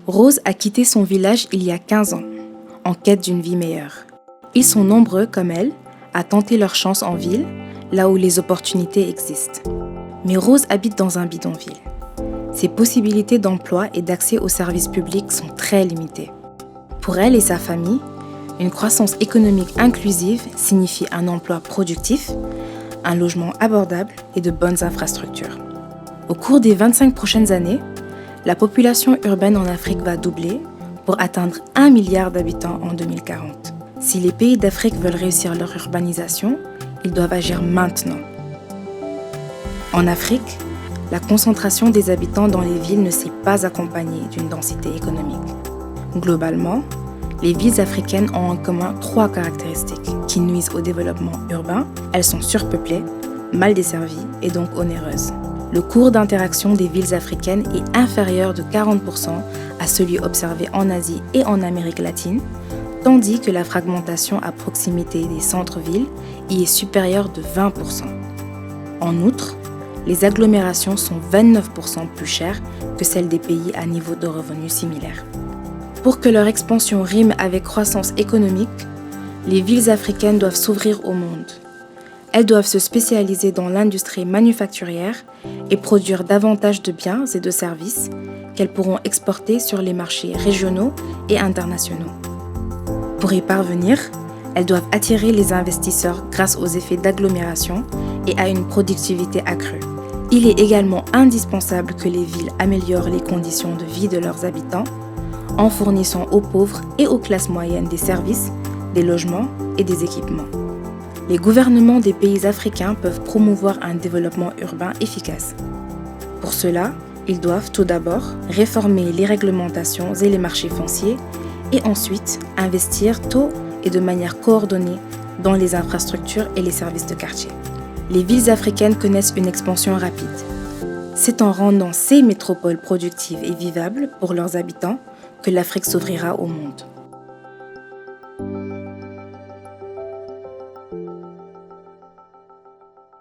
Rose a quitté son village il y a 15 ans, en quête d'une vie meilleure. Ils sont nombreux, comme elle, à tenter leur chance en ville, là où les opportunités existent. Mais Rose habite dans un bidonville. Ses possibilités d'emploi et d'accès aux services publics sont très limitées. Pour elle et sa famille, une croissance économique inclusive signifie un emploi productif, un logement abordable et de bonnes infrastructures. Au cours des 25 prochaines années, la population urbaine en Afrique va doubler pour atteindre 1 milliard d'habitants en 2040. Si les pays d'Afrique veulent réussir leur urbanisation, ils doivent agir maintenant. En Afrique, la concentration des habitants dans les villes ne s'est pas accompagnée d'une densité économique. Globalement, les villes africaines ont en commun 3 caractéristiques qui nuisent au développement urbain. Elles sont surpeuplées, mal desservies et donc onéreuses. Le cours d'interaction des villes africaines est inférieur de 40% à celui observé en Asie et en Amérique latine, tandis que la fragmentation à proximité des centres-villes y est supérieure de 20%. En outre, les agglomérations sont 29% plus chères que celles des pays à niveau de revenus similaires. Pour que leur expansion rime avec croissance économique, les villes africaines doivent s'ouvrir au monde. Elles doivent se spécialiser dans l'industrie manufacturière et produire davantage de biens et de services qu'elles pourront exporter sur les marchés régionaux et internationaux. Pour y parvenir, elles doivent attirer les investisseurs grâce aux effets d'agglomération et à une productivité accrue. Il est également indispensable que les villes améliorent les conditions de vie de leurs habitants en fournissant aux pauvres et aux classes moyennes des services, des logements et des équipements. Les gouvernements des pays africains peuvent promouvoir un développement urbain efficace. Pour cela, ils doivent tout d'abord réformer les réglementations et les marchés fonciers et ensuite investir tôt et de manière coordonnée dans les infrastructures et les services de quartier. Les villes africaines connaissent une expansion rapide. C'est en rendant ces métropoles productives et vivables pour leurs habitants que l'Afrique s'ouvrira au monde.